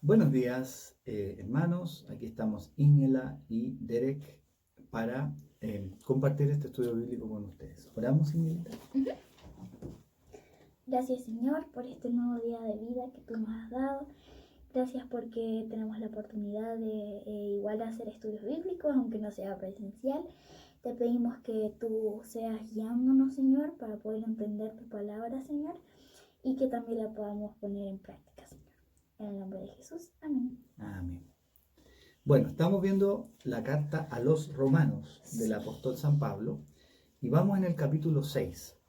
Buenos días, hermanos. Aquí estamos Ingela y Derek para compartir este estudio bíblico con ustedes. ¿Oramos, Ingelita? Gracias, Señor, por este nuevo día de vida que tú nos has dado. Gracias porque tenemos la oportunidad de igual hacer estudios bíblicos, aunque no sea presencial. Te pedimos que tú seas guiándonos, Señor, para poder entender tu palabra, Señor, y que también la podamos poner en práctica, Señor. En el nombre de Jesús. Amén. Amén. Bueno, estamos viendo la carta a los romanos del apóstol San Pablo y vamos en el capítulo 6.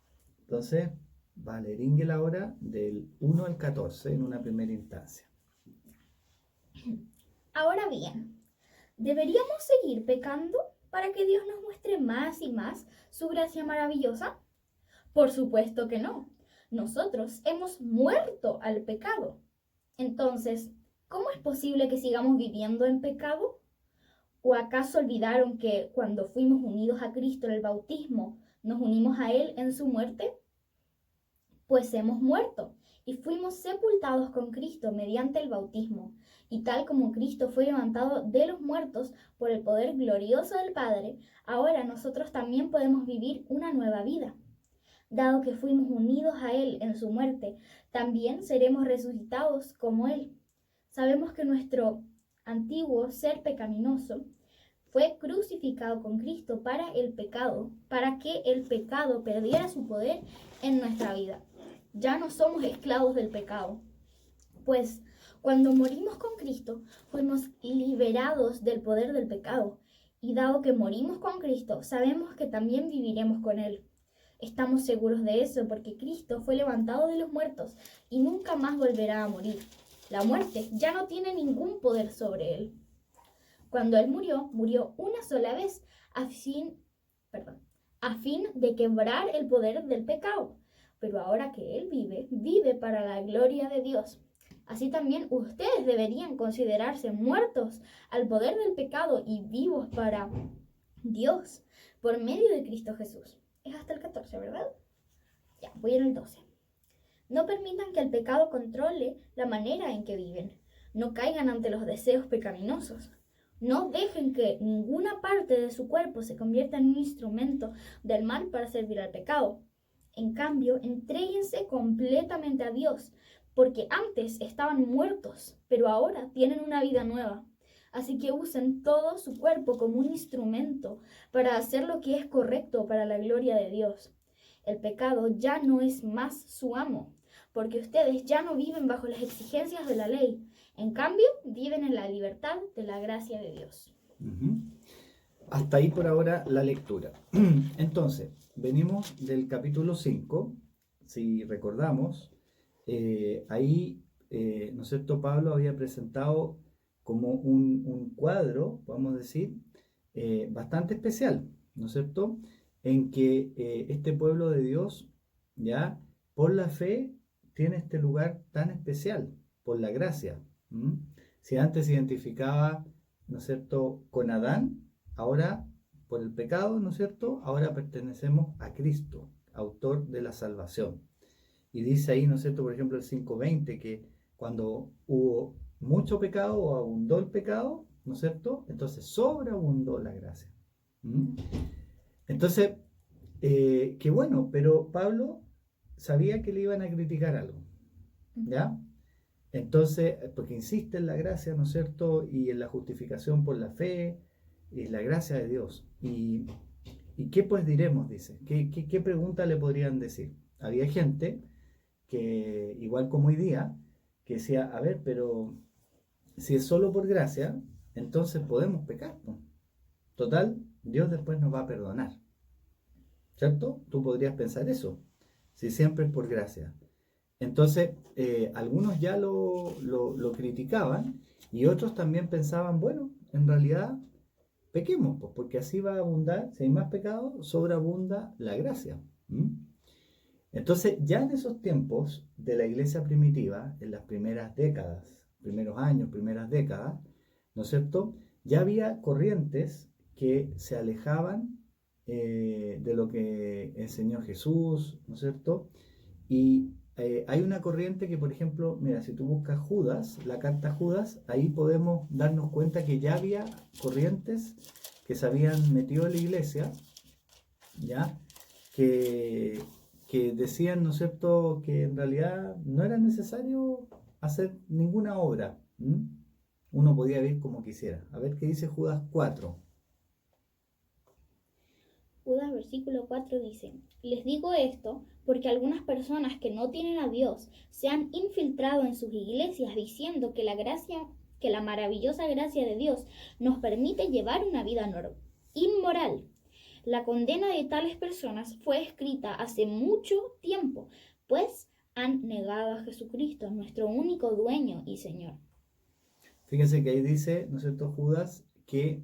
Entonces, va a leer Ingela ahora del 1 al 14 en una primera instancia. Ahora bien, ¿deberíamos seguir pecando para que Dios nos muestre más y más su gracia maravillosa? Por supuesto que no. Nosotros hemos muerto al pecado. Entonces, ¿cómo es posible que sigamos viviendo en pecado? ¿O acaso olvidaron que cuando fuimos unidos a Cristo en el bautismo, nos unimos a Él en su muerte? Pues hemos muerto y fuimos sepultados con Cristo mediante el bautismo. Y tal como Cristo fue levantado de los muertos por el poder glorioso del Padre, ahora nosotros también podemos vivir una nueva vida. Dado que fuimos unidos a Él en su muerte, también seremos resucitados como Él. Sabemos que nuestro antiguo ser pecaminoso fue crucificado con Cristo para el pecado, para que el pecado perdiera su poder en nuestra vida. Ya no somos esclavos del pecado, pues cuando morimos con Cristo fuimos liberados del poder del pecado. Y dado que morimos con Cristo, sabemos que también viviremos con Él. Estamos seguros de eso porque Cristo fue levantado de los muertos y nunca más volverá a morir. La muerte ya no tiene ningún poder sobre Él. Cuando Él murió, murió una sola vez a fin de quebrar el poder del pecado. Pero ahora que Él vive, vive para la gloria de Dios. Así también ustedes deberían considerarse muertos al poder del pecado y vivos para Dios por medio de Cristo Jesús. Es hasta el 14, ¿verdad? Ya, voy en el 12. No permitan que el pecado controle la manera en que viven. No caigan ante los deseos pecaminosos. No dejen que ninguna parte de su cuerpo se convierta en un instrumento del mal para servir al pecado. En cambio, entréguense completamente a Dios, porque antes estaban muertos, pero ahora tienen una vida nueva. Así que usen todo su cuerpo como un instrumento para hacer lo que es correcto para la gloria de Dios. El pecado ya no es más su amo, porque ustedes ya no viven bajo las exigencias de la ley. En cambio, viven en la libertad de la gracia de Dios. Hasta ahí por ahora la lectura. Entonces, venimos del capítulo 5, si recordamos, ahí, ¿no es cierto? Pablo había presentado como un cuadro, podemos decir, bastante especial, ¿no es cierto? En que este pueblo de Dios, ya, por la fe, tiene este lugar tan especial, por la gracia. ¿Mm? Si antes se identificaba, ¿no es cierto?, con Adán, ahora por el pecado, ¿no es cierto?, ahora pertenecemos a Cristo, autor de la salvación. Y dice ahí, ¿no es cierto?, por ejemplo, el 5:20, que cuando hubo mucho pecado o abundó el pecado, ¿no es cierto?, entonces sobreabundó la gracia. ¿Mm? Entonces, qué bueno, pero Pablo sabía que le iban a criticar algo, ¿ya? Entonces, porque insiste en la gracia, ¿no es cierto?, y en la justificación por la fe, y la gracia de Dios. ¿Y qué pues diremos? Dice. ¿Qué pregunta le podrían decir? Había gente que, igual como hoy día, que decía, a ver, pero si es solo por gracia, entonces podemos pecar, ¿no? Total, Dios después nos va a perdonar. ¿Cierto? Tú podrías pensar eso, si siempre es por gracia. Entonces, algunos ya lo criticaban y otros también pensaban, bueno, en realidad pequemos, pues, porque así va a abundar, si hay más pecado, sobreabunda la gracia. ¿Mm? Entonces, ya en esos tiempos de la iglesia primitiva, en las primeras décadas, primeros años, primeras décadas, ¿no es cierto? Ya había corrientes que se alejaban de lo que enseñó Jesús, ¿no es cierto? Y hay una corriente que, por ejemplo, mira, si tú buscas Judas, la carta a Judas, ahí podemos darnos cuenta que ya había corrientes que se habían metido en la iglesia, ¿ya? Que, que decían, ¿no es cierto?, que en realidad no era necesario hacer ninguna obra. Uno podía vivir como quisiera. A ver qué dice Judas 4. Judas versículo 4 dice, les digo esto porque algunas personas que no tienen a Dios se han infiltrado en sus iglesias diciendo que la maravillosa gracia de Dios nos permite llevar una vida inmoral. La condena de tales personas fue escrita hace mucho tiempo, pues han negado a Jesucristo, nuestro único dueño y Señor. Fíjense que ahí dice, ¿no es cierto?, Judas, que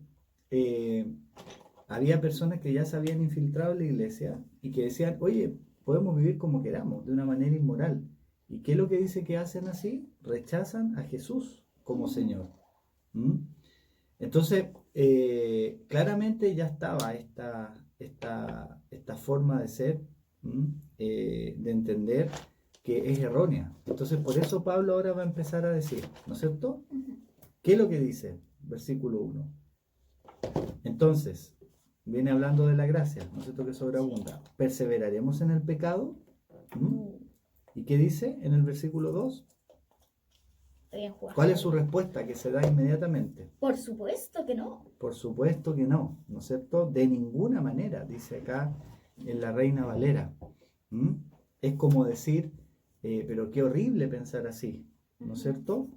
había personas que ya se habían infiltrado en la iglesia y que decían, oye, podemos vivir como queramos, de una manera inmoral. ¿Y qué es lo que dice que hacen así? Rechazan a Jesús como Señor. Entonces, claramente ya estaba esta forma de ser, de entender que es errónea. Entonces, por eso Pablo ahora va a empezar a decir, ¿no es cierto? ¿Qué es lo que dice? Versículo 1. Entonces, viene hablando de la gracia, ¿no es cierto?, que sobreabunda. ¿Perseveraremos en el pecado? ¿Y qué dice en el versículo 2? ¿Cuál es su respuesta que se da inmediatamente? Por supuesto que no. Por supuesto que no, ¿no es cierto? De ninguna manera, dice acá en la Reina Valera. Es como decir, pero qué horrible pensar así, ¿no es cierto?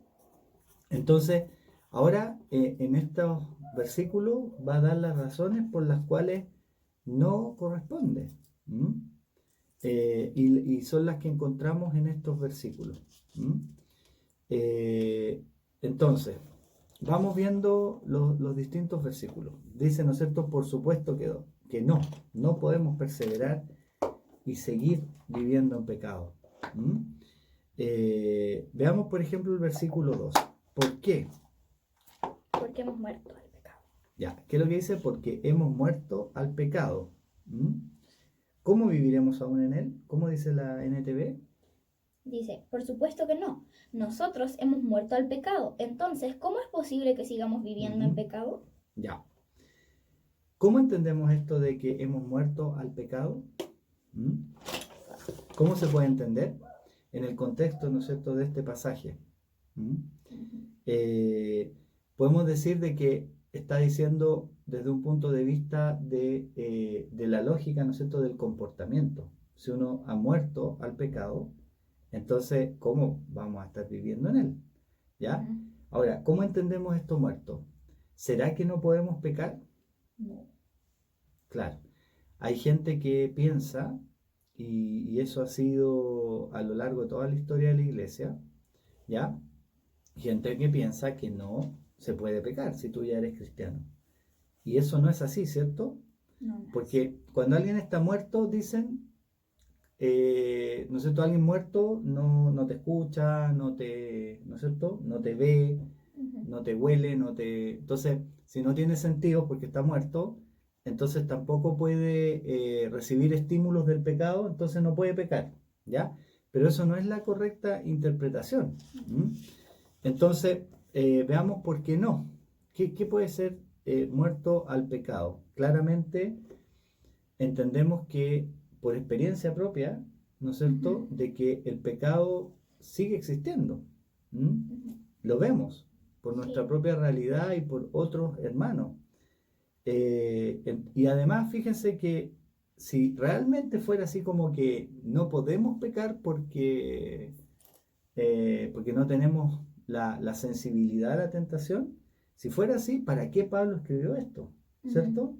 Entonces, ahora en estos versículos va a dar las razones por las cuales no corresponde. Y son las que encontramos en estos versículos. Entonces, vamos viendo los distintos versículos. Dice, ¿no es cierto?, por supuesto que no podemos perseverar y seguir viviendo en pecado. Veamos, por ejemplo, el versículo 2. ¿Por qué? Porque hemos muerto al pecado. Ya, ¿qué es lo que dice? Porque hemos muerto al pecado. ¿Cómo viviremos aún en él? ¿Cómo dice la NTV? Dice, por supuesto que no. Nosotros hemos muerto al pecado. Entonces, ¿cómo es posible que sigamos viviendo en pecado? Ya. ¿Cómo entendemos esto de que hemos muerto al pecado? ¿Cómo se puede entender? En el contexto, ¿no es cierto?, de este pasaje. Podemos decir de que está diciendo desde un punto de vista de la lógica, ¿no es cierto?, del comportamiento. Si uno ha muerto al pecado, entonces, ¿cómo vamos a estar viviendo en él? ¿Ya? Ahora, ¿cómo entendemos esto muerto? ¿Será que no podemos pecar? No. Claro. Hay gente que piensa, y eso ha sido a lo largo de toda la historia de la iglesia, ¿ya? Gente que piensa que no se puede pecar si tú ya eres cristiano. Y eso no es así, ¿cierto? No. Porque cuando alguien está muerto, dicen, ¿no es cierto?, alguien muerto no te escucha, ¿no es cierto?, no te ve, no te huele, Entonces, si no tiene sentido porque está muerto, entonces tampoco puede recibir estímulos del pecado, entonces no puede pecar, ¿ya? Pero eso no es la correcta interpretación. Entonces, veamos por qué no. ¿Qué puede ser muerto al pecado? Claramente entendemos que por experiencia propia, ¿no es cierto?, de que el pecado sigue existiendo. Lo vemos por nuestra propia realidad y por otros hermanos. Y además, fíjense que si realmente fuera así como que no podemos pecar porque no tenemos la sensibilidad a la tentación, si fuera así, ¿para qué Pablo escribió esto? ¿Cierto?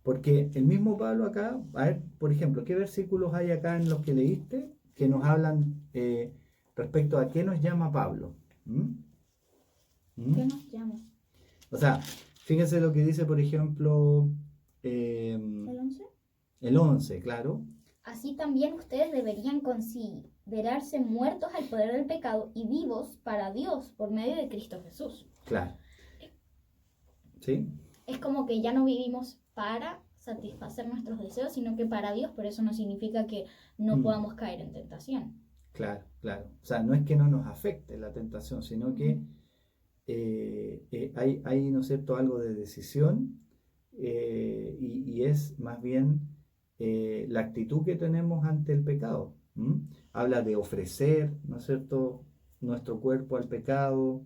Porque el mismo Pablo acá, a ver, por ejemplo, ¿qué versículos hay acá en los que leíste que nos hablan respecto a qué nos llama Pablo? ¿Qué nos llama? O sea, fíjense lo que dice, por ejemplo, ¿El 11? El 11, claro. Así también ustedes deberían considerarse muertos al poder del pecado y vivos para Dios por medio de Cristo Jesús. Claro. ¿Sí? Es como que ya no vivimos para satisfacer nuestros deseos, sino que para Dios, pero eso no significa que no podamos caer en tentación. Claro, claro. O sea, no es que no nos afecte la tentación, sino que hay, ¿no es cierto?, algo de decisión y es más bien la actitud que tenemos ante el pecado. ¿M? Habla de ofrecer, ¿no es cierto?, nuestro cuerpo al pecado,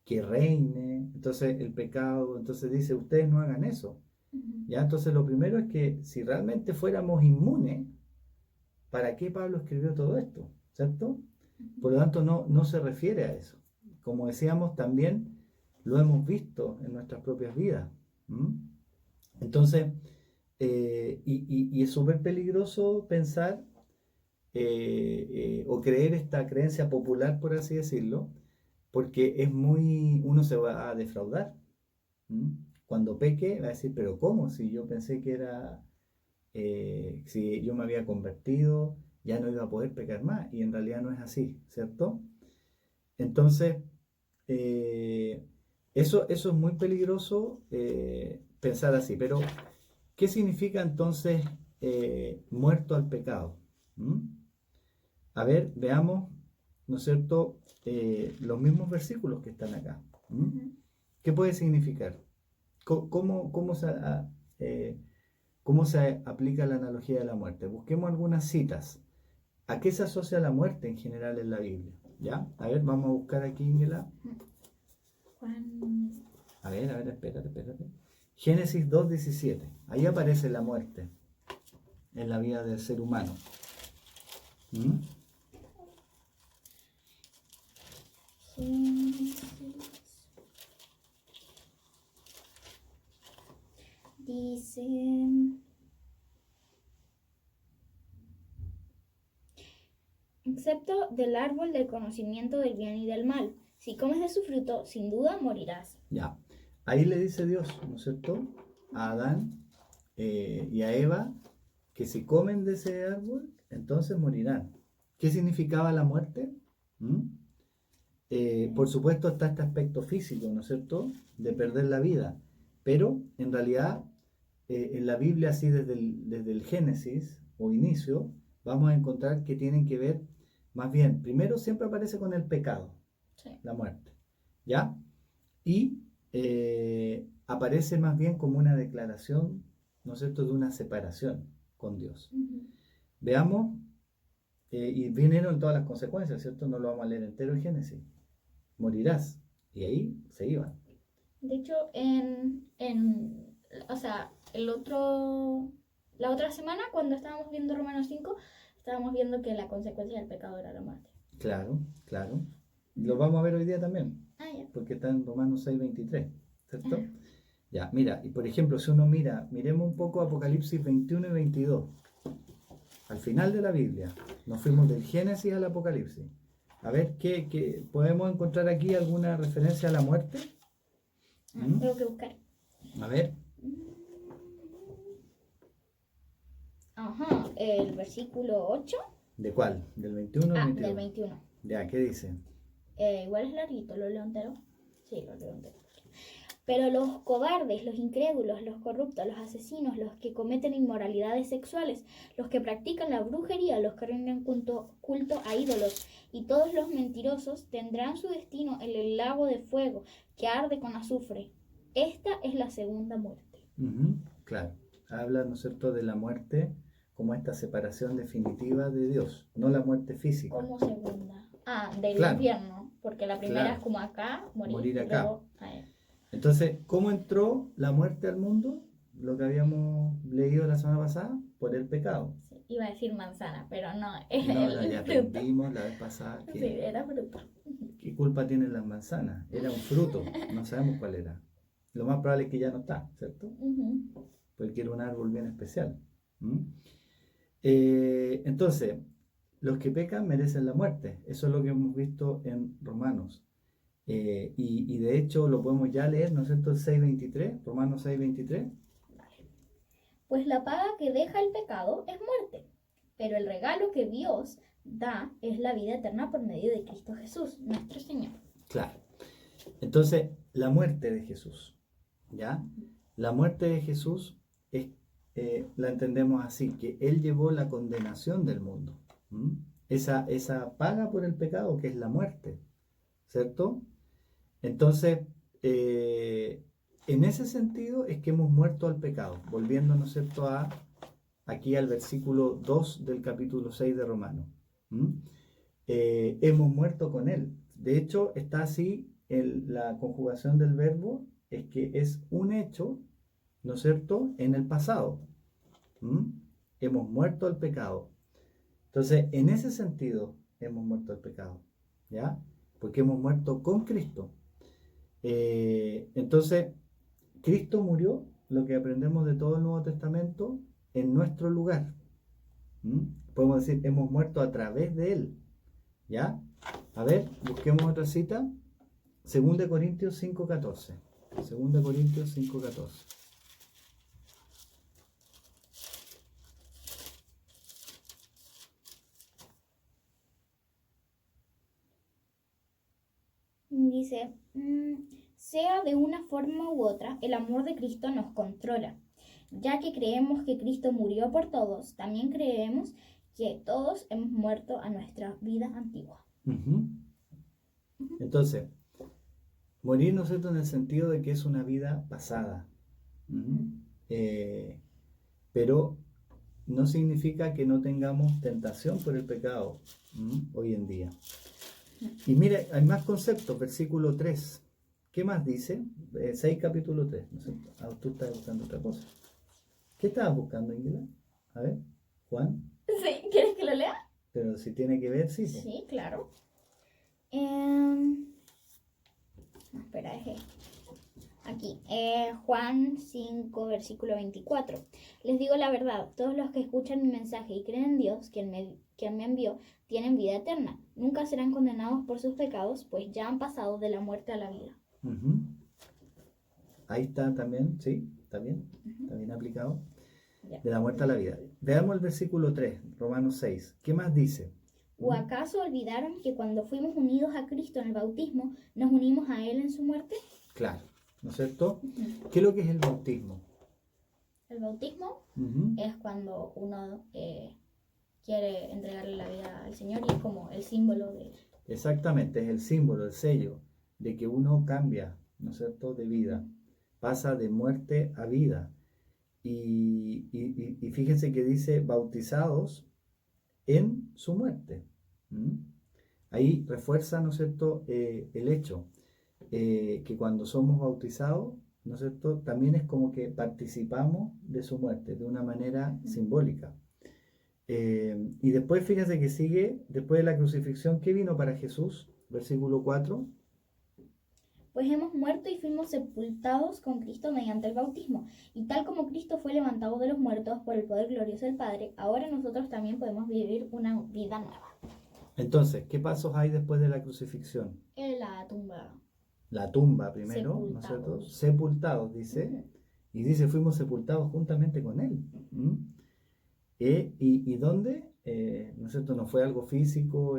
que reine. Entonces el pecado, entonces dice, ustedes no hagan eso. Ujú. ¿Ya? Entonces lo primero es que si realmente fuéramos inmunes, ¿para qué Pablo escribió todo esto? ¿Cierto? Por lo tanto, no se refiere a eso. Como decíamos, también lo hemos visto en nuestras propias vidas. ¿M? Entonces, y es súper peligroso pensar o creer esta creencia popular, por así decirlo, porque uno se va a defraudar. ¿M? Cuando peque, va a decir, pero ¿cómo? Si yo pensé que era, si yo me había convertido, ya no iba a poder pecar más, y en realidad no es así, ¿cierto? Entonces, eh, eso es muy peligroso pensar así, pero ¿qué significa entonces muerto al pecado? ¿Mm? A ver, veamos, ¿no es cierto?, los mismos versículos que están acá. ¿Mm? Ujú. ¿Qué puede significar? Eh, ¿Cómo se aplica la analogía de la muerte? Busquemos algunas citas. ¿A qué se asocia la muerte en general en la Biblia? ¿Ya? A ver, vamos a buscar aquí, Ingela. Juan. A ver, espérate. Génesis 2:17. Ahí aparece la muerte en la vida del ser humano. ¿Mm? Génesis. Dice, excepto del árbol del conocimiento del bien y del mal. Si comes de su fruto, sin duda morirás. Ya. Ahí le dice Dios, ¿no es cierto?, a Adán y a Eva que si comen de ese árbol, entonces morirán. ¿Qué significaba la muerte? ¿Mm? Por supuesto está este aspecto físico, ¿no es cierto?, de perder la vida, pero en realidad en la Biblia, así desde el Génesis o inicio, vamos a encontrar que tienen que ver, más bien, primero siempre aparece con el pecado, Sí. la muerte, ¿ya? Y aparece más bien como una declaración, ¿no es cierto?, de una separación con Dios. Ujú. Veamos, y vinieron todas las consecuencias, ¿cierto? No lo vamos a leer entero en Génesis. Morirás. Y ahí se iban. De hecho, o sea, la otra semana, cuando estábamos viendo Romanos 5, estábamos viendo que la consecuencia del pecado era la muerte. Claro, claro. Lo vamos a ver hoy día también, Ah, ya. porque está en Romanos 6:23, ¿cierto? Ah. Ya, mira, y por ejemplo, si uno miremos un poco Apocalipsis 21 y 22. Al final de la Biblia, nos fuimos del Génesis al Apocalipsis. A ver, ¿qué podemos encontrar aquí alguna referencia a la muerte? ¿Mm? Tengo que buscar. A ver, Ajá, el versículo 8. ¿de cuál? ¿Del 21 o Ah, 22? del 21. Ya, ¿qué dice? Igual es larguito, ¿lo leo entero? Sí, lo leo entero. Pero los cobardes, los incrédulos, los corruptos, los asesinos, los que cometen inmoralidades sexuales, los que practican la brujería, los que rinden culto a ídolos y todos los mentirosos tendrán su destino en el lago de fuego que arde con azufre. Esta es la segunda muerte. Ujú, claro, habla, ¿no es cierto?, de la muerte como esta separación definitiva de Dios, no la muerte física. Como segunda. Ah, del Claro, infierno, porque la primera claro. es como acá, Morir y acá. luego allá. Entonces, ¿cómo entró la muerte al mundo? Lo que habíamos leído la semana pasada, por el pecado. Sí, iba a decir manzana, pero no, No, el ya fruto. aprendimos la vez pasada Sí, que era fruto. ¿qué culpa tienen las manzanas? Era un fruto, no sabemos cuál era. Lo más probable es que ya no está, ¿cierto? Ujú. Porque era un árbol bien especial. ¿Mm? Entonces, los que pecan merecen la muerte. Eso es lo que hemos visto en Romanos. Y de hecho lo podemos ya leer, ¿no es cierto? El 6:23, Romanos 6:23. Vale. Pues la paga que deja el pecado es muerte, pero el regalo que Dios da es la vida eterna por medio de Cristo Jesús, nuestro Señor. Claro. Entonces, la muerte de Jesús, ¿ya? La muerte de Jesús la entendemos así, que Él llevó la condenación del mundo. ¿Mm? esa paga por el pecado que es la muerte, ¿cierto? Entonces, en ese sentido es que hemos muerto al pecado, volviendo, ¿no es cierto?, aquí al versículo 2 del capítulo 6 de Romanos. Hemos muerto con él. De hecho, está así la conjugación del verbo, es que es un hecho, ¿no es cierto?, en el pasado. Hemos muerto al pecado. Entonces, en ese sentido, hemos muerto al pecado, ¿ya? Porque hemos muerto con Cristo. Entonces, Cristo murió, lo que aprendemos de todo el Nuevo Testamento, en nuestro lugar. Podemos decir, hemos muerto a través de Él, ¿ya? A ver, busquemos otra cita. 2 Corintios 5:14. 2 Corintios 5:14. Dice, sea de una forma u otra, el amor de Cristo nos controla. Ya que creemos que Cristo murió por todos, también creemos que todos hemos muerto a nuestra vida antigua. Entonces, morir, ¿no es cierto?, en el sentido de que es una vida pasada. Pero no significa que no tengamos tentación por el pecado hoy en día. Y mira, hay más conceptos, versículo 3. ¿Qué más dice? 6 capítulo 3. ¿No es cierto? Tú estás buscando otra cosa. ¿Qué estabas buscando, Ingela? A ver, Juan. Sí, ¿quieres que lo lea? Pero si tiene que ver, sí. Sí, claro. Espera, es aquí. Juan 5, versículo 24. Les digo la verdad, todos los que escuchan mi mensaje y creen en Dios, quien me envió, tienen vida eterna. Nunca serán condenados por sus pecados, pues ya han pasado de la muerte a la vida. Ahí está también, sí, está bien aplicado. Ya. De la muerte a la vida. Veamos el versículo 3, Romanos 6. ¿Qué más dice? ¿O acaso olvidaron que cuando fuimos unidos a Cristo en el bautismo, nos unimos a Él en su muerte? Claro, ¿no es cierto? ¿Qué es lo que es el bautismo? El bautismo es cuando uno quiere entregarle la vida al Señor y es como el símbolo de... Exactamente, es el símbolo, el sello de que uno cambia, ¿no es cierto?, de vida, pasa de muerte a vida. Y fíjense que dice bautizados en su muerte. Ahí refuerza, ¿no es cierto?, el hecho que cuando somos bautizados, ¿no es cierto?, también es como que participamos de su muerte de una manera simbólica. Y después fíjense que sigue, después de la crucifixión, ¿qué vino para Jesús? Versículo 4. Pues hemos muerto y fuimos sepultados con Cristo mediante el bautismo. Y tal como Cristo fue levantado de los muertos por el poder glorioso del Padre, ahora nosotros también podemos vivir una vida nueva. Entonces, ¿qué pasos hay después de la crucifixión? En la tumba. La tumba primero, ¿no es cierto? Sepultados, dice. Y dice, fuimos sepultados juntamente con Él. ¿Y dónde? ¿No es cierto? No fue algo físico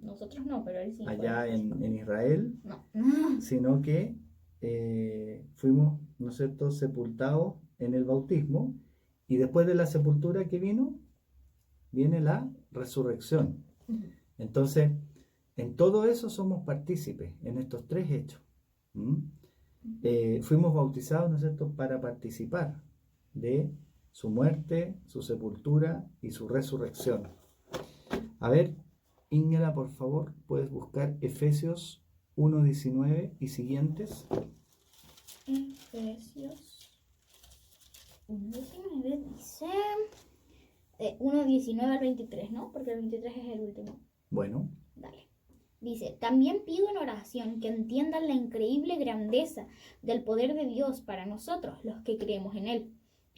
Nosotros no, pero Él sí. Allá en Israel. No. Sino que fuimos, ¿no es cierto?, sepultados en el bautismo. Y después de la sepultura, ¿qué vino? Viene la resurrección. Entonces, en todo eso somos partícipes, en estos tres hechos. Fuimos bautizados, ¿no es cierto?, para participar de su muerte, su sepultura y su resurrección. A ver, Ingela, por favor, puedes buscar Efesios 1:19 y siguientes. Efesios 1:19 dice 1:19 al 23, ¿no? Porque el 23 es el último. Bueno. Dale. Dice, también pido en oración que entiendan la increíble grandeza del poder de Dios para nosotros, los que creemos en Él.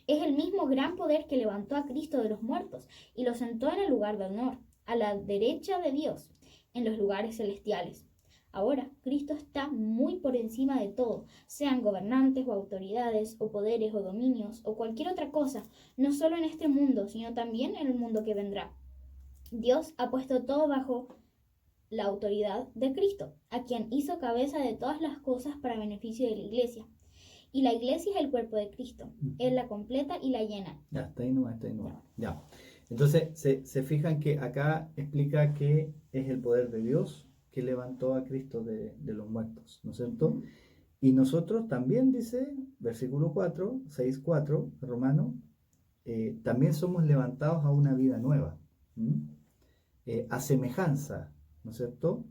Es el mismo gran poder que levantó a Cristo de los muertos y lo sentó en el lugar de honor, a la derecha de Dios, en los lugares celestiales. Ahora, Cristo está muy por encima de todo, sean gobernantes o autoridades o poderes o dominios o cualquier otra cosa, no solo en este mundo, sino también en el mundo que vendrá. Dios ha puesto todo bajo la autoridad de Cristo, a quien hizo cabeza de todas las cosas para beneficio de la Iglesia. Y la Iglesia es el cuerpo de Cristo. Él la completa y la llena. Ya, está ahí nomás. Ya. Entonces, se fijan que acá explica que es el poder de Dios que levantó a Cristo de los muertos, ¿no es cierto? Y nosotros también, dice, versículo 4, 6, 4, Romano, también somos levantados a una vida nueva, a semejanza, ¿no es cierto?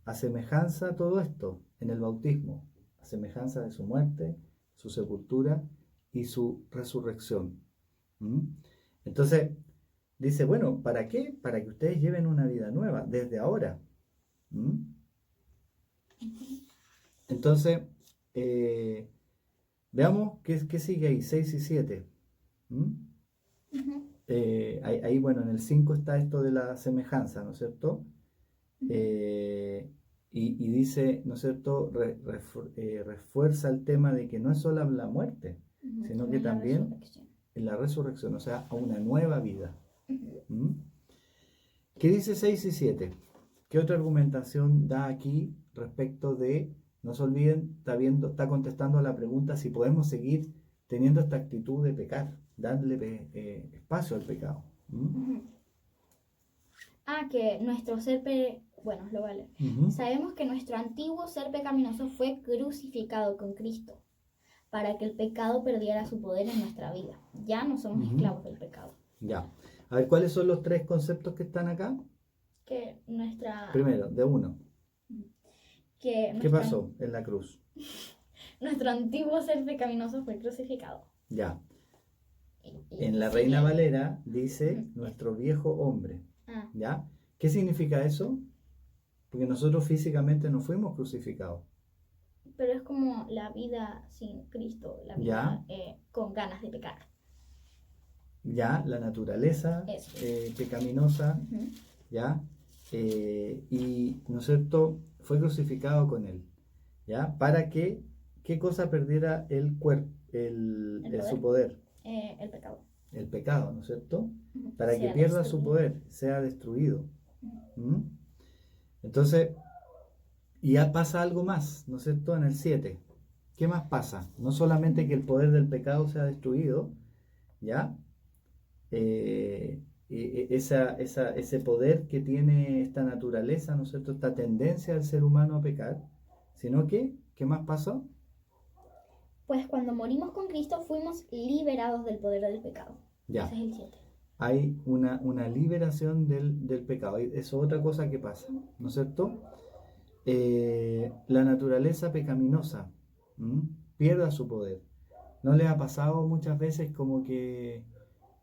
A semejanza a todo esto en el bautismo, a semejanza de su muerte, su sepultura y su resurrección. ¿Mm? Entonces, dice, bueno, ¿para qué? Para que ustedes lleven una vida nueva desde ahora. ¿Mm? Entonces, veamos qué sigue ahí, 6 y 7. ¿Mm? Ahí, bueno, en el 5 está esto de la semejanza, ¿no es cierto? Y dice, ¿no es cierto? Refuerza el tema de que no es solo la muerte, sino que también en la resurrección, o sea, a una nueva vida. ¿Mm? ¿Qué dice 6 y 7? ¿Qué otra argumentación da aquí respecto de, no se olviden, está contestando a la pregunta si podemos seguir teniendo esta actitud de pecar, darle espacio al pecado? ¿Mm? Que nuestro ser, bueno, lo vale. Sabemos que nuestro antiguo ser pecaminoso fue crucificado con Cristo para que el pecado perdiera su poder en nuestra vida. Ya no somos esclavos del pecado. Ya. A ver, ¿cuáles son los tres conceptos que están acá? Que nuestra... Primero, de uno. ¿Qué pasó en la cruz? Nuestro antiguo ser pecaminoso fue crucificado. Ya. En la Reina Valera dice nuestro viejo hombre. ¿Ya? ¿Qué significa eso? Porque nosotros físicamente no fuimos crucificados. Pero es como la vida sin Cristo, la vida con ganas de pecar. Ya, la naturaleza pecaminosa, ¿ya? Y, ¿no es cierto?, fue crucificado con él, ¿ya? Para que, ¿qué cosa perdiera el cuerpo, su poder? El pecado. El pecado, ¿no es cierto? Para que pierda su poder, sea destruido. Entonces, y ya pasa algo más, ¿no es cierto? En el 7. ¿Qué más pasa? No solamente que el poder del pecado sea destruido, ¿ya? Ese poder que tiene esta naturaleza, ¿no es cierto? Esta tendencia del ser humano a pecar, sino que, ¿qué más pasó? Pues cuando morimos con Cristo fuimos liberados del poder del pecado. Ya. Ese es el 7. Hay una liberación del pecado. Eso es otra cosa que pasa, ¿no es cierto? La naturaleza pecaminosa pierda su poder. ¿No le ha pasado muchas veces como que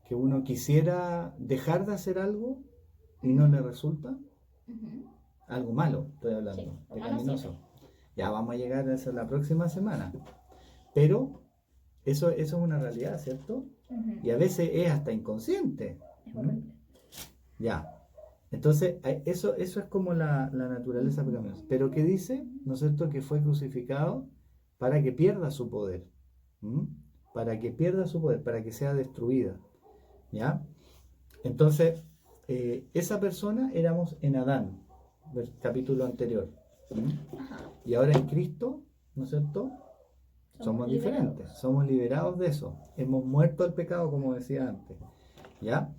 uno quisiera dejar de hacer algo y no le resulta? Algo malo, estoy hablando, pecaminoso. Ya vamos a llegar a eso la próxima semana. Pero eso es una realidad, ¿cierto? Y a veces es hasta inconsciente. Ya. Entonces, eso es como la naturaleza pecaminosa. Pero ¿qué dice? ¿No es cierto? Que fue crucificado para que pierda su poder. Para que pierda su poder, para que sea destruida. ¿Ya? Entonces, esa persona éramos en Adán, capítulo anterior. Y ahora en Cristo, ¿no es cierto? Somos diferentes, somos liberados de eso. Hemos muerto al pecado, como decía antes. ¿Ya?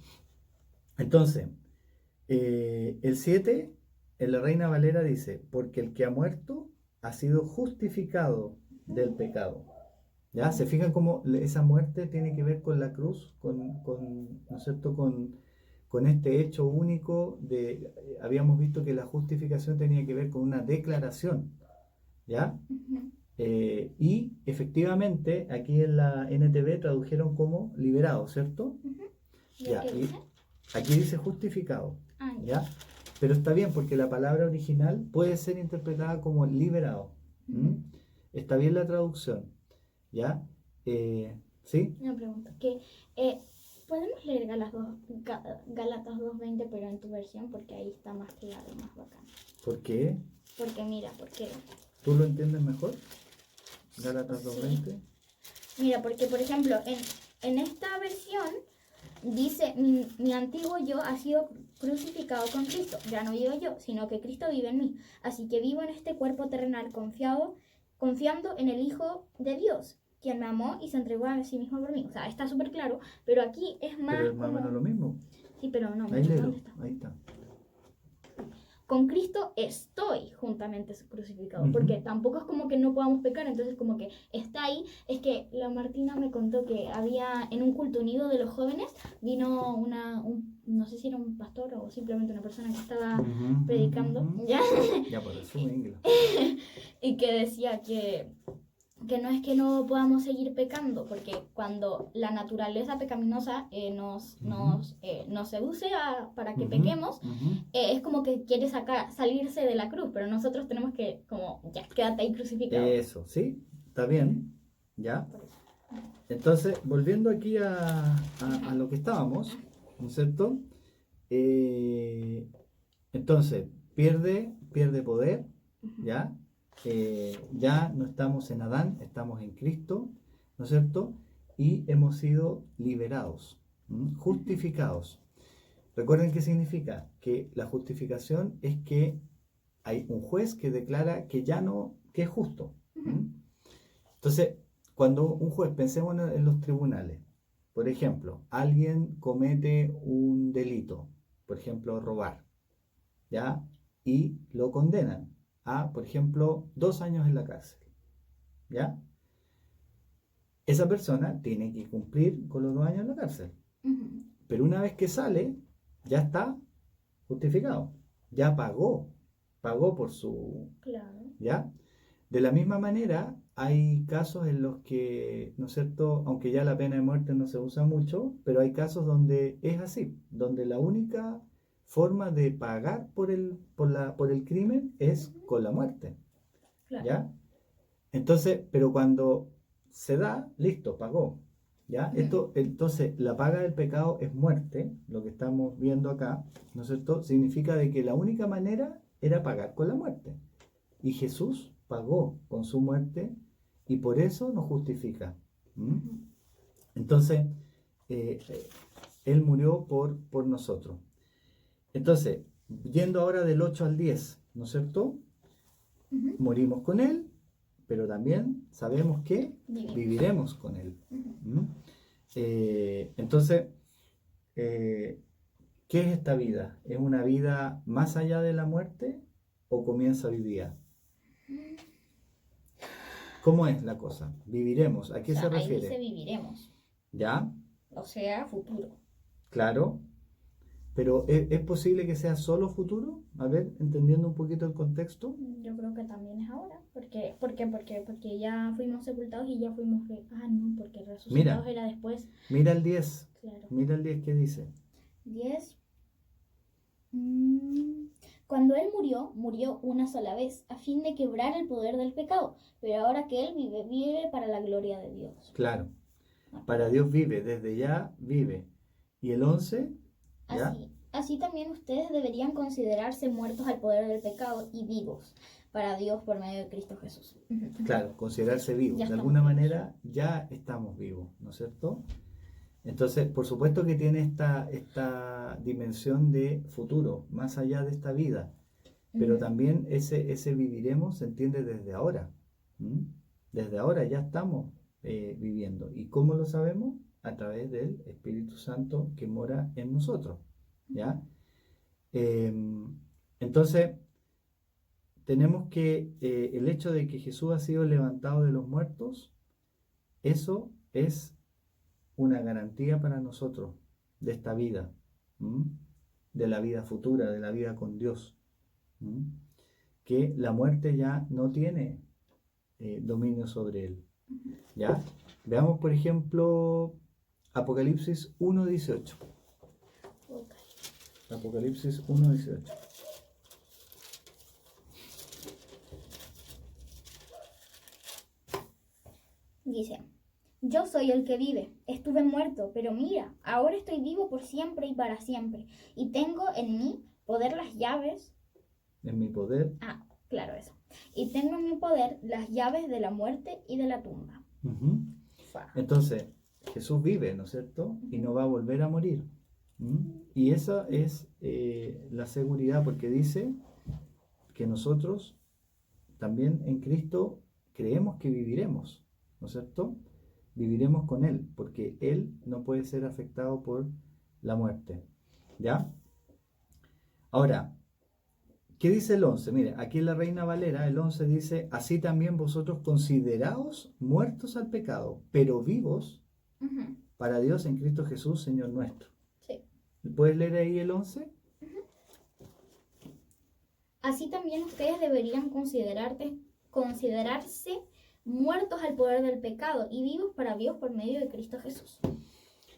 Entonces, el 7, en la Reina Valera dice, porque el que ha muerto ha sido justificado del pecado. ¿Ya? ¿Se fijan cómo esa muerte tiene que ver con la cruz? ¿No es cierto? Con este hecho único habíamos visto que la justificación tenía que ver con una declaración. ¿Ya? Y efectivamente aquí en la NTV tradujeron como liberado, ¿cierto? Ya, y aquí dice justificado, ¿ya? Pero está bien porque la palabra original puede ser interpretada como liberado. Está bien la traducción, ¿ya? ¿Sí? Una pregunta, ¿podemos leer Gálatas 2:20 pero en tu versión? Porque ahí está más claro, más bacán. ¿Por qué? Porque mira, ¿Tú lo entiendes mejor? Gálatas 2:20. Mira, porque por ejemplo, en esta versión dice, mi antiguo yo ha sido crucificado con Cristo. Ya no vivo yo, sino que Cristo vive en mí. Así que vivo en este cuerpo terrenal confiando en el Hijo de Dios, quien me amó y se entregó a sí mismo por mí. O sea, está súper claro, pero aquí es más pero es más o menos lo mismo. Sí, pero no, Ahí léelo, ¿dónde está? ahí está. Con Cristo estoy juntamente crucificado, Ujú. porque tampoco es como que no podamos pecar, entonces como que está ahí. Es que la Martina me contó que había en un culto unido de los jóvenes, vino no sé si era un pastor o simplemente una persona que estaba Ujú, predicando, ujú, ujú. ¿ya? Ya, por eso, inglés. Y que decía que no es que no podamos seguir pecando, porque cuando la naturaleza pecaminosa nos seduce para que Ujú, pequemos, ujú. es como que quiere salirse de la cruz, pero nosotros tenemos que, como, ya, quédate ahí crucificado. Eso, ¿sí? Está bien. ¿Ya? Por eso. Entonces, volviendo aquí a lo que estábamos, ¿no es cierto? Eh, entonces, pierde poder, ¿ya? Ya no estamos en Adán, estamos en Cristo, ¿no es cierto? Y hemos sido liberados, justificados. Recuerden qué significa, que la justificación es que hay un juez que declara que ya no, que es justo. Entonces, cuando un juez, pensemos en los tribunales, por ejemplo, alguien comete un delito, por ejemplo, robar, ¿ya? Y lo condenan a, por ejemplo, 2 años en la cárcel, ¿ya? Esa persona tiene que cumplir con los 2 años en la cárcel, Ujú. pero una vez que sale, ya está justificado, ya pagó por su, Claro. ¿ya? De la misma manera, hay casos en los que, ¿no es cierto?, aunque ya la pena de muerte no se usa mucho, pero hay casos donde es así, donde la única forma de pagar por el crimen es Ujú. con la muerte, Claro. ¿ya? Entonces, pero cuando se da, listo, pagó, ¿ya? Ujú. Entonces, la paga del pecado es muerte, lo que estamos viendo acá, ¿no es cierto? Significa de que la única manera era pagar con la muerte. Y Jesús pagó con su muerte y por eso nos justifica. ¿Mm? Ujú. Entonces, eh, eh, Él murió por nosotros. Entonces, yendo ahora del 8 al 10, ¿no es cierto? Ujú. Morimos con Él, pero también sabemos que Vivimos. viviremos con Él. Ujú. ¿Mm? Entonces, eh, ¿qué es esta vida? ¿Es una vida más allá de la muerte o comienza hoy día? ¿Cómo es la cosa? Viviremos. ¿A O qué se sea, ahí dice refiere? viviremos, ¿Ya? o sea, futuro. Claro. Pero ¿es posible que sea solo futuro? A ver, entendiendo un poquito el contexto. Yo creo que también es ahora. Porque ya fuimos sepultados y ya fuimos. Ah, no, porque resucitados Mira, era después. mira el 10. Claro. Mira el 10 que dice. 10. Cuando Él murió, murió una sola vez, a fin de quebrar el poder del pecado. Pero ahora que Él vive, vive para la gloria de Dios. Claro. Ah, Para Dios vive, desde ya vive. Y el 11, ¿ya? Así también ustedes deberían considerarse muertos al poder del pecado y vivos para Dios por medio de Cristo Jesús. Claro, considerarse vivo. Ya De estamos alguna vivos. manera ya estamos vivos, ¿no es cierto? Entonces, por supuesto que tiene esta dimensión de futuro, más allá de esta vida. Pero también ese viviremos se entiende desde ahora. ¿M? Desde ahora ya estamos viviendo. ¿Y cómo lo sabemos? A través del Espíritu Santo que mora en nosotros. ¿Ya? Entonces, tenemos que el hecho de que Jesús ha sido levantado de los muertos, eso es una garantía para nosotros de esta vida, ¿m? De la vida futura, de la vida con Dios. ¿M? Que la muerte ya no tiene dominio sobre él. ¿Ya? Veamos, por ejemplo, Apocalipsis 1:18. Apocalipsis 1:18. Dice, yo soy el que vive, estuve muerto, pero mira, ahora estoy vivo por siempre y para siempre, y tengo en mí poder las llaves. En mi poder. Ah, claro eso. Y tengo en mi poder las llaves de la muerte y de la tumba. Uh-huh. Entonces, Jesús vive, ¿no es cierto? Y no va a volver a morir. Y esa es la seguridad, porque dice que nosotros también en Cristo creemos que viviremos, ¿no es cierto? Viviremos con Él, porque Él no puede ser afectado por la muerte. ¿Ya? Ahora, ¿qué dice el 11? Mire, aquí en la Reina Valera, el 11 dice, así también vosotros consideraos muertos al pecado, pero vivos Ujú. para Dios en Cristo Jesús, Señor nuestro. Sí. ¿Puedes leer ahí el 11? Así también ustedes deberían considerarse muertos al poder del pecado y vivos para Dios por medio de Cristo Jesús.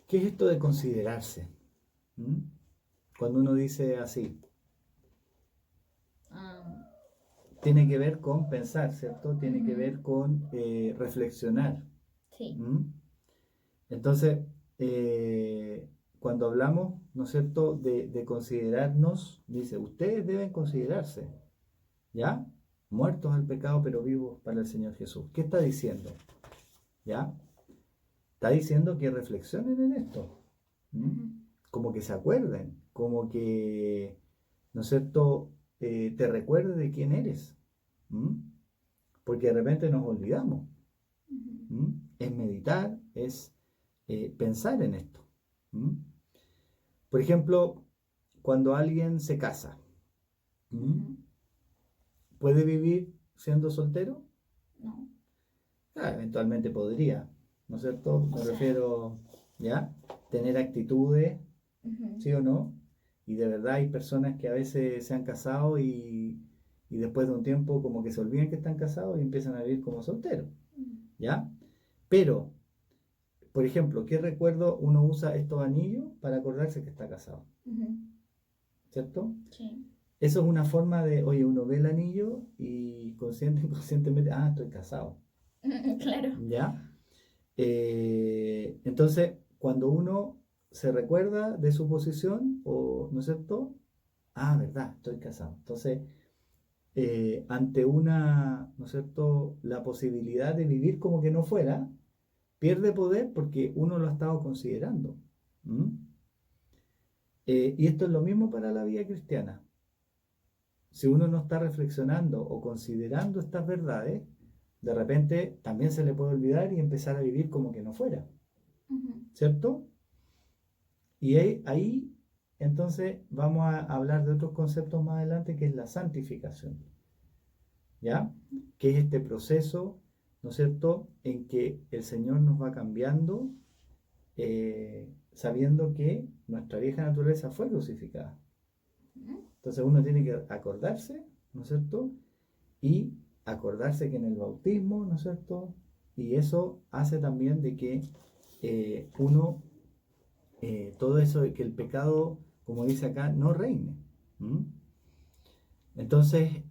¿Qué es esto de considerarse? ¿Mm? Cuando uno dice así, Ah, tiene que ver con pensar, ¿cierto? Tiene que Ujú. ver con reflexionar. sí. ¿Mm? Entonces, cuando hablamos, ¿no es cierto?, de considerarnos, dice, ustedes deben considerarse, ¿ya? Muertos al pecado, pero vivos para el Señor Jesús. ¿Qué está diciendo? ¿Ya? Está diciendo que reflexionen en esto. ¿Mm? Ujú. Como que se acuerden, como que, ¿no es cierto?, te recuerdes de quién eres. ¿Mm? Porque de repente nos olvidamos. Ujú. ¿Mm? Es meditar, es pensar en esto. ¿Mm? Por ejemplo, cuando alguien se casa, ¿mm? Ujú. ¿Puede vivir siendo soltero? No. Ah, eventualmente podría, ¿no es cierto? O Me sea, refiero, ¿ya? Tener actitudes, ujú. ¿sí o no? Y de verdad hay personas que a veces se han casado y después de un tiempo como que se olvidan que están casados y empiezan a vivir como solteros, ¿ya? Pero, por ejemplo, ¿qué recuerdo uno usa estos anillos para acordarse que está casado? Ujú. ¿Cierto? Sí. Eso es una forma de, oye, uno ve el anillo y inconscientemente, ah, estoy casado, Claro. ¿ya? Entonces, cuando uno se recuerda de su posición, o, ¿no es cierto? Ah, verdad, estoy casado. Entonces, ante una, ¿no es cierto?, la posibilidad de vivir como que no fuera, pierde poder porque uno lo ha estado considerando. ¿Mm? Y esto es lo mismo para la vida cristiana. Si uno no está reflexionando o considerando estas verdades, de repente también se le puede olvidar y empezar a vivir como que no fuera, Ujú. ¿cierto? Y ahí entonces vamos a hablar de otros conceptos más adelante, que es la santificación, ¿ya? Que es este proceso, ¿no es cierto?, en que el Señor nos va cambiando, sabiendo que nuestra vieja naturaleza fue crucificada. Ujú. Entonces uno tiene que acordarse, ¿no es cierto? Y acordarse que en el bautismo, ¿no es cierto? Y eso hace también de que uno, todo eso de que el pecado, como dice acá, no reine. ¿Mm? Entonces,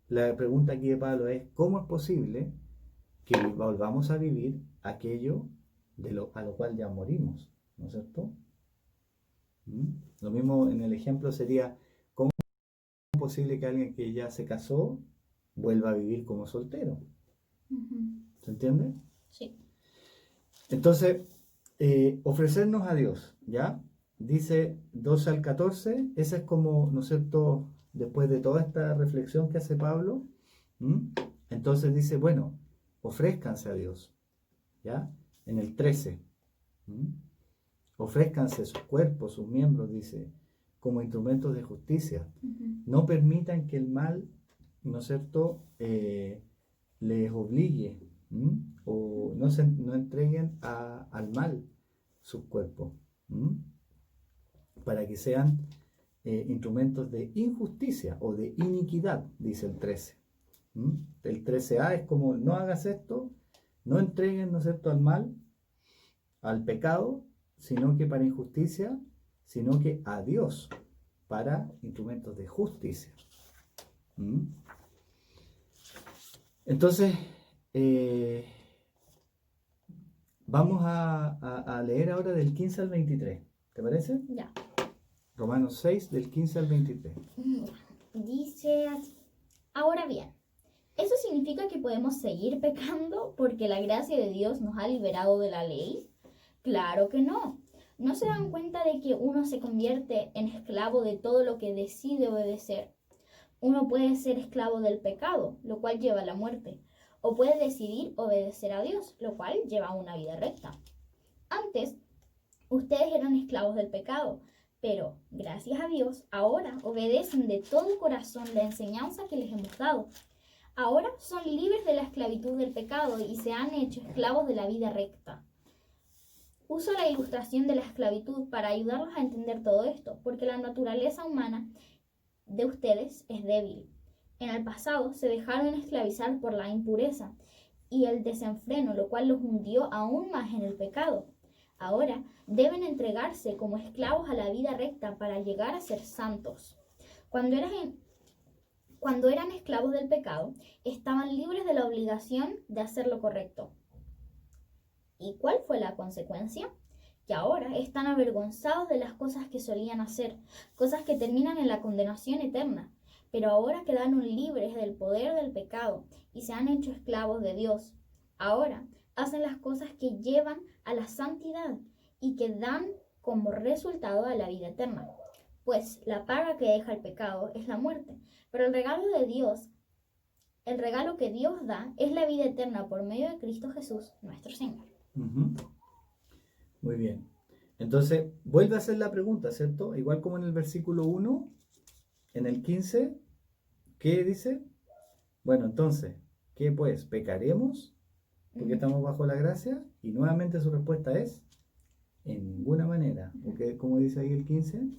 la pregunta aquí de Pablo es, ¿cómo es posible que volvamos a vivir aquello a lo cual ya morimos? ¿No es cierto? ¿Mm? Lo mismo en el ejemplo sería, ¿cómo es posible que alguien que ya se casó vuelva a vivir como soltero? Ujú. ¿Se entiende? Sí. Entonces, ofrecernos a Dios, ¿ya? Dice 12 al 14, esa es como, ¿no es cierto?, después de toda esta reflexión que hace Pablo, ¿m? Entonces dice, bueno, ofrézcanse a Dios, ¿ya? En el 13, ¿m? Ofrézcanse sus cuerpos, sus miembros, dice, como instrumentos de justicia. Ujú. No permitan que el mal, ¿no es cierto?, les obligue, ¿m? O no entreguen al mal sus cuerpos, ¿m? Para que sean instrumentos de injusticia o de iniquidad, dice el 13. ¿M? El 13a es como no hagas esto, no entreguen, ¿no es cierto?, al mal, al pecado, sino que para injusticia, sino que a Dios para instrumentos de justicia. ¿M? Entonces, eh, vamos a leer ahora del 15 al 23. ¿Te parece? Ya. Romanos 6, del 15 al 23. Dice así. Ahora bien, ¿eso significa que podemos seguir pecando porque la gracia de Dios nos ha liberado de la ley? Claro que no. ¿No se dan cuenta de que uno se convierte en esclavo de todo lo que decide obedecer? Uno puede ser esclavo del pecado, lo cual lleva a la muerte, o puede decidir obedecer a Dios, lo cual lleva a una vida recta. Antes, Ustedes eran esclavos del pecado, pero gracias a Dios ahora obedecen de todo corazón la enseñanza que les hemos dado. Ahora son libres de la esclavitud del pecado y se han hecho esclavos de la vida recta. Uso la ilustración de la esclavitud para ayudarlos a entender todo esto, porque la naturaleza humana de ustedes es débil. En el pasado se dejaron esclavizar por la impureza y el desenfreno, lo cual los hundió aún más en el pecado. Ahora deben entregarse como esclavos a la vida recta para llegar a ser santos. Cuando eran esclavos del pecado, estaban libres de la obligación de hacer lo correcto. ¿Y cuál fue la consecuencia? Que ahora están avergonzados de las cosas que solían hacer, cosas que terminan en la condenación eterna. Pero ahora quedaron libres del poder del pecado y se han hecho esclavos de Dios. Ahora hacen las cosas que llevan a la santidad y que dan como resultado a la vida eterna. Pues la paga que deja el pecado es la muerte, pero el regalo que Dios da es la vida eterna por medio de Cristo Jesús, nuestro Señor. Ujú. Muy bien. Entonces, vuelve a hacer la pregunta, ¿cierto? Igual como en el versículo 1, en el 15, ¿qué dice? Bueno, entonces, ¿qué pues? ¿Pecaremos porque estamos bajo la gracia? Y nuevamente su respuesta es, en ninguna manera. Porque, como dice ahí el 15,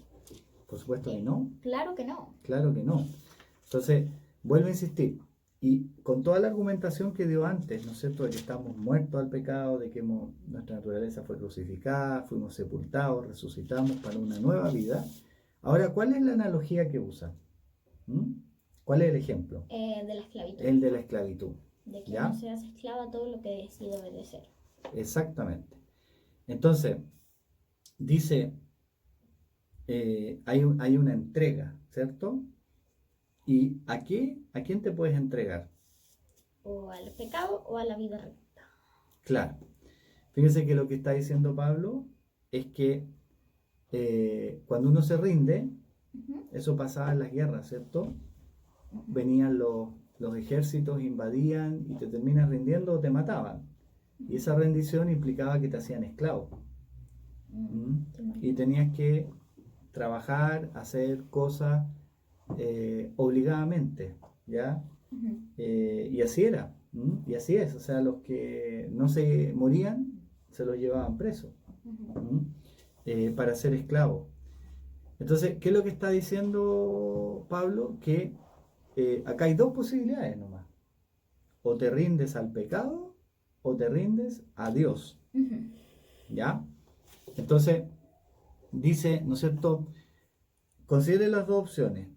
por supuesto que no. Claro que no. Claro que no. Entonces, vuelvo a insistir. Y con toda la argumentación que dio antes, ¿no es cierto?, de que estamos muertos al pecado, de que nuestra naturaleza fue crucificada, fuimos sepultados, resucitamos para una nueva vida. Ahora, ¿cuál es la analogía que usa? ¿Cuál es el ejemplo? De la esclavitud. El de la esclavitud. De que ¿Ya? no seas esclava a todo lo que decide obedecer. Exactamente. Entonces, dice, hay una entrega, ¿cierto? ¿Y a quién te puedes entregar? O al pecado o a la vida recta. Claro. Fíjense que lo que está diciendo Pablo es que cuando uno se rinde, eso pasaba en las guerras, ¿cierto? Venían los ejércitos, invadían y te terminas rindiendo o te mataban. Y esa rendición implicaba que te hacían esclavo. Y tenías que trabajar, hacer cosas obligadamente, ¿ya? Y así era, y así es, o sea, los que no se morían se los llevaban presos para ser esclavos. Entonces, ¿qué es lo que está diciendo Pablo? Que acá hay dos posibilidades nomás: o te rindes al pecado o te rindes a Dios, ¿ya? Entonces, dice, ¿no es cierto? Considere las dos opciones: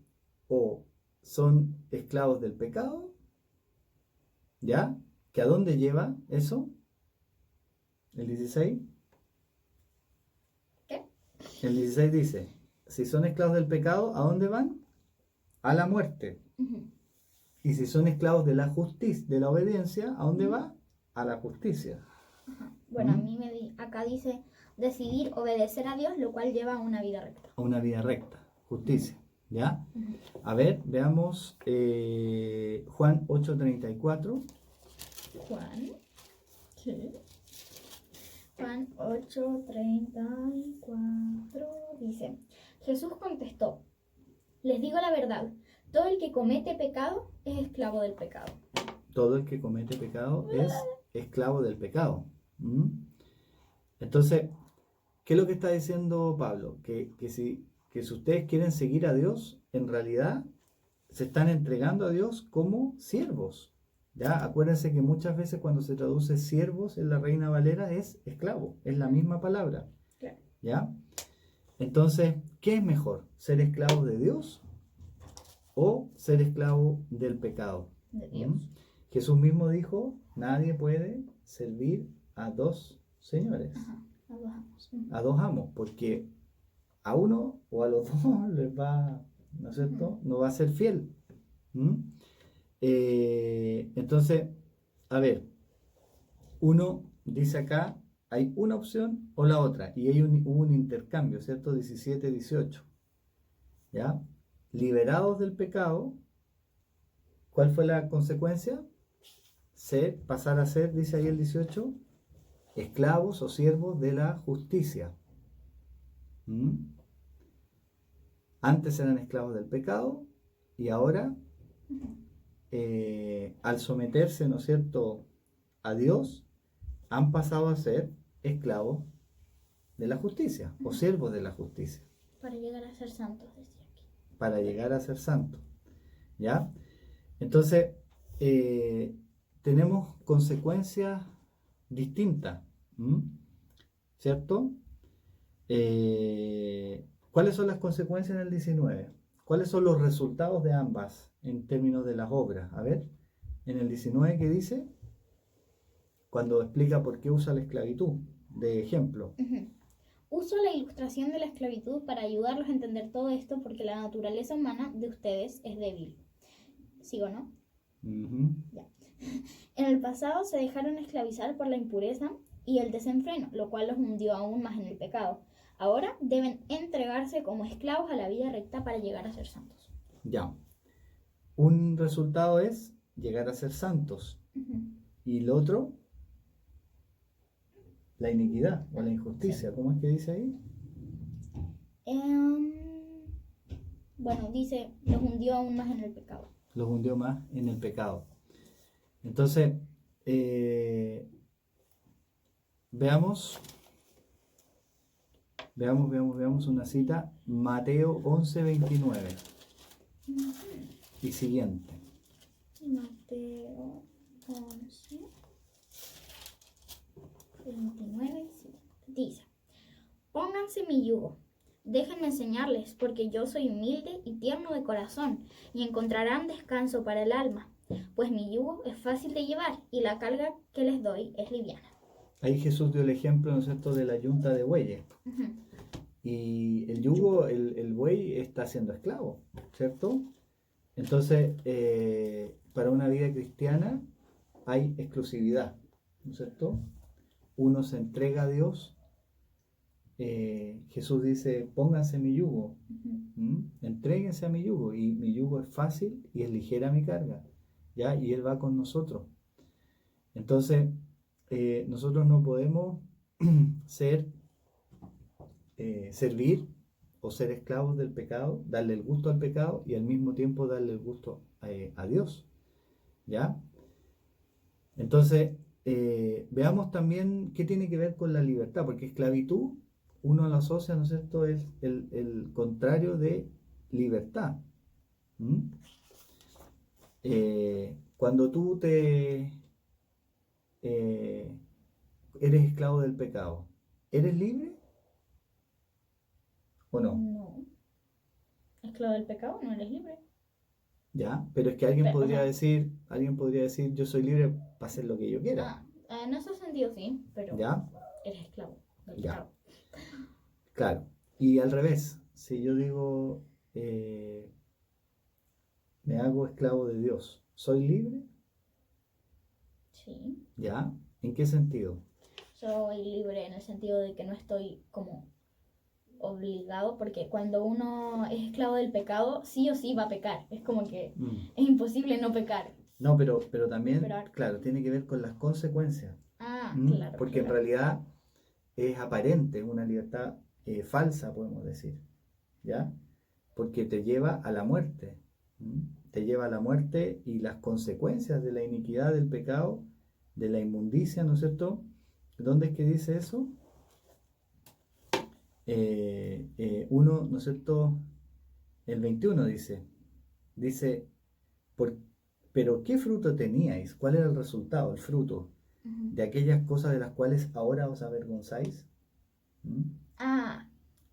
o son esclavos del pecado, ¿ya? ¿Que a dónde lleva eso? El 16. ¿Qué? El 16 dice, si son esclavos del pecado, ¿a dónde van? A la muerte. Y si son esclavos de la justicia, de la obediencia, ¿a dónde va? A la justicia. Bueno, a mí acá dice decidir obedecer a Dios, lo cual lleva a una vida recta. A una vida recta, justicia, ¿ya? A ver, veamos Juan 8:34. Juan, ¿qué? Juan 8:34 dice, Jesús contestó, les digo la verdad, todo el que comete pecado es esclavo del pecado. Todo el que comete pecado es esclavo del pecado. Entonces, ¿qué es lo que está diciendo Pablo? Que si ustedes quieren seguir a Dios, en realidad se están entregando a Dios como siervos. ¿Ya? Acuérdense que muchas veces cuando se traduce siervos en la Reina Valera es esclavo, es la misma palabra. Claro. ¿Ya? Entonces, ¿qué es mejor? ¿Ser esclavo de Dios o ser esclavo del pecado? De Dios. Jesús mismo dijo, nadie puede servir a dos señores. Ajá, a dos amos. A dos amos, porque a uno o a los dos les va, ¿no es cierto? No va a ser fiel. Entonces, a ver, uno dice acá, hay una opción o la otra, y hubo un intercambio, ¿cierto? 17, 18. ¿Ya? Liberados del pecado, ¿cuál fue la consecuencia? Pasar a ser, dice ahí el 18, esclavos o siervos de la justicia. ¿Mm? Antes eran esclavos del pecado y ahora, al someterse, ¿no es cierto?, a Dios, han pasado a ser esclavos de la justicia o siervos de la justicia Para llegar a ser santos, decía aquí. para llegar a ser santos. ¿Ya? Entonces, tenemos consecuencias distintas, ¿m? ¿Cierto? ¿Cuáles son las consecuencias en el 19? ¿Cuáles son los resultados de ambas en términos de las obras? A ver, en el 19, ¿qué dice? Cuando explica por qué usa la esclavitud, de ejemplo. Uso la ilustración de la esclavitud para ayudarlos a entender todo esto porque la naturaleza humana de ustedes es débil. ¿Sigo, no? Ujú. Ya. En el pasado se dejaron esclavizar por la impureza y el desenfreno, lo cual los hundió aún más en el pecado. Ahora deben entregarse como esclavos a la vida recta para llegar a ser santos. Ya. Un resultado es llegar a ser santos. Y el otro, la iniquidad o la injusticia. ¿Cómo es que dice ahí? Bueno, dice, los hundió aún más en el pecado. Los hundió más en el pecado. Entonces, veamos una cita, Mateo 11:29 y siguiente. Mateo 11, 29, dice, pónganse mi yugo, déjenme enseñarles, porque yo soy humilde y tierno de corazón, y encontrarán descanso para el alma, pues mi yugo es fácil de llevar y la carga que les doy es liviana. Ahí Jesús dio el ejemplo, ¿no es cierto?, de la yunta de bueyes. Y el yugo, el buey está siendo esclavo, ¿cierto? Entonces, para una vida cristiana hay exclusividad, ¿no es cierto? Uno se entrega a Dios. Jesús dice, pónganse mi yugo, entréguense a mi yugo, y mi yugo es fácil y es ligera mi carga, ¿ya? Y Él va con nosotros. Entonces, nosotros no podemos servir o ser esclavos del pecado, darle el gusto al pecado y al mismo tiempo darle el gusto a Dios, ¿ya? Entonces, veamos también qué tiene que ver con la libertad, porque esclavitud uno lo asocia, ¿no es cierto?, es el contrario de libertad. Cuando tú eres esclavo del pecado, ¿eres libre o no? No. Esclavo del pecado, no eres libre. ¿Ya? Pero es que alguien Pero, podría decir, yo soy libre para hacer lo que yo quiera. En ese sentido sí, pero ¿Ya? eres esclavo del Ya. pecado. Claro. Y al revés, si yo digo, me hago esclavo de Dios, ¿soy libre? Sí. ¿Ya? ¿En qué sentido? Soy libre en el sentido de que no estoy como obligado, porque cuando uno es esclavo del pecado, sí o sí va a pecar. Es como que es imposible no pecar. No, pero también, Pero- claro, tiene que ver con las consecuencias. Claro. Porque en realidad es aparente, es una libertad falsa, podemos decir, ¿ya? Porque te lleva a la muerte. Te lleva a la muerte y las consecuencias de la iniquidad, del pecado, de la inmundicia, ¿no es cierto? ¿Dónde es que dice eso? Uno, ¿no es cierto? El 21 dice, pero ¿qué fruto teníais? ¿Cuál era el resultado, el fruto de aquellas cosas de las cuales ahora os avergonzáis?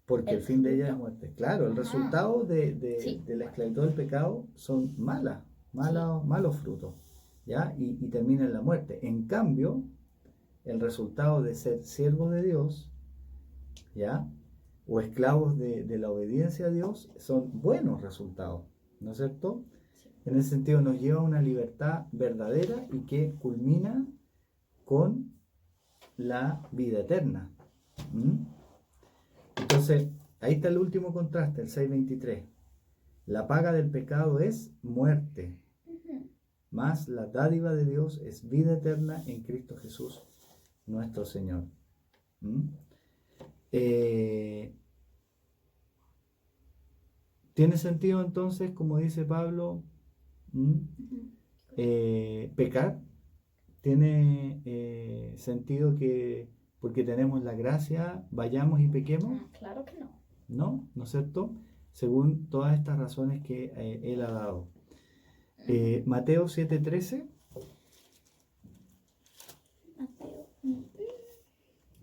Porque el fin de ella es muerte. Claro, el resultado de la esclavitud del pecado son malos frutos, ¿ya? Y termina en la muerte. En cambio, el resultado de ser siervos de Dios, ¿ya?, o esclavos de la obediencia a Dios, son buenos resultados, ¿no es cierto? En ese sentido nos lleva a una libertad verdadera y que culmina con la vida eterna. Entonces, ahí está el último contraste, el 6:23. La paga del pecado es muerte, mas la dádiva de Dios es vida eterna en Cristo Jesús, nuestro Señor. ¿Tiene sentido entonces, como dice Pablo, pecar? ¿Tiene sentido que porque tenemos la gracia vayamos y pequemos? Claro que no. No, ¿no es cierto? Según todas estas razones que él ha dado. Mateo 7:13. Mateo.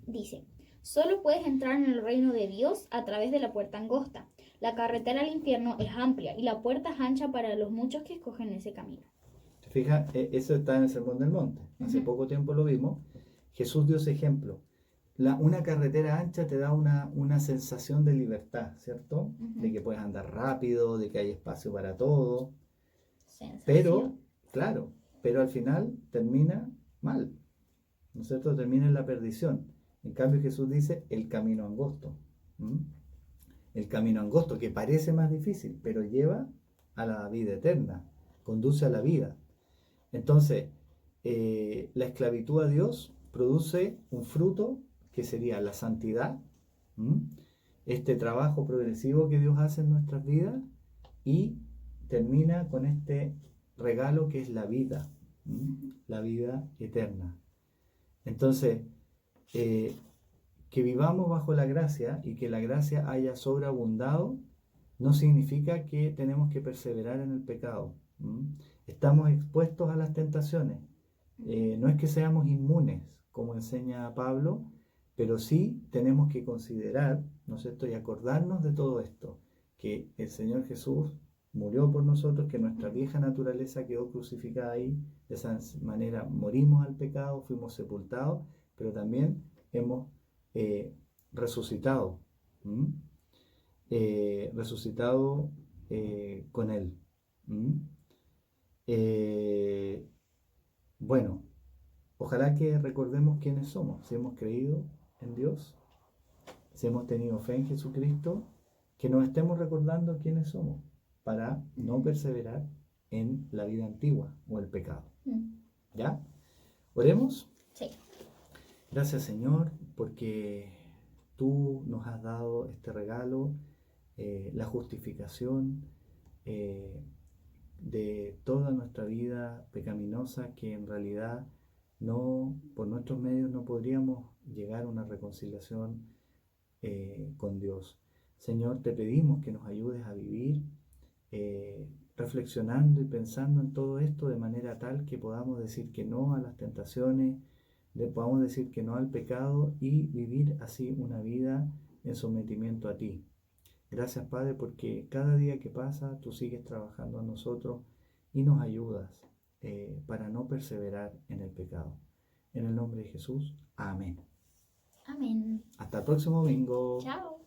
Dice, solo puedes entrar en el reino de Dios a través de la puerta angosta. La carretera al infierno es amplia y la puerta es ancha para los muchos que escogen ese camino. ¿Te fijas? Eso está en el Sermón del Monte. Hace poco tiempo lo vimos. Jesús dio ese ejemplo. Una carretera ancha te da una sensación de libertad, ¿cierto? De que puedes andar rápido, de que hay espacio para todo. Pero, claro, pero al final termina mal, ¿no es cierto? Termina en la perdición. En cambio Jesús dice el camino angosto. El camino angosto, que parece más difícil, pero lleva a la vida eterna, conduce a la vida. Entonces, la esclavitud a Dios produce un fruto que sería la santidad, este trabajo progresivo que Dios hace en nuestras vidas, y termina con este regalo que es la vida eterna. Entonces, que vivamos bajo la gracia y que la gracia haya sobreabundado no significa que tenemos que perseverar en el pecado. Estamos expuestos a las tentaciones. No es que seamos inmunes, como enseña Pablo, pero sí tenemos que considerar, ¿no es cierto?, y acordarnos de todo esto, que el Señor Jesús murió por nosotros, que nuestra vieja naturaleza quedó crucificada ahí, de esa manera morimos al pecado, fuimos sepultados, pero también hemos resucitado, resucitado con Él. Bueno, ojalá que recordemos quiénes somos, si hemos creído en Dios, si hemos tenido fe en Jesucristo, que nos estemos recordando quiénes somos para no perseverar en la vida antigua o el pecado. ¿Ya? ¿Oremos? Sí. Gracias, Señor, porque tú nos has dado este regalo, la justificación de toda nuestra vida pecaminosa, que en realidad no, por nuestros medios no podríamos llegar a una reconciliación con Dios. Señor, te pedimos que nos ayudes a vivir reflexionando y pensando en todo esto de manera tal que podamos decir que no a las tentaciones, podamos decir que no al pecado y vivir así una vida en sometimiento a ti. Gracias, Padre, porque cada día que pasa tú sigues trabajando en nosotros y nos ayudas para no perseverar en el pecado. En el nombre de Jesús, amén. Amén. Hasta el próximo domingo. Chao.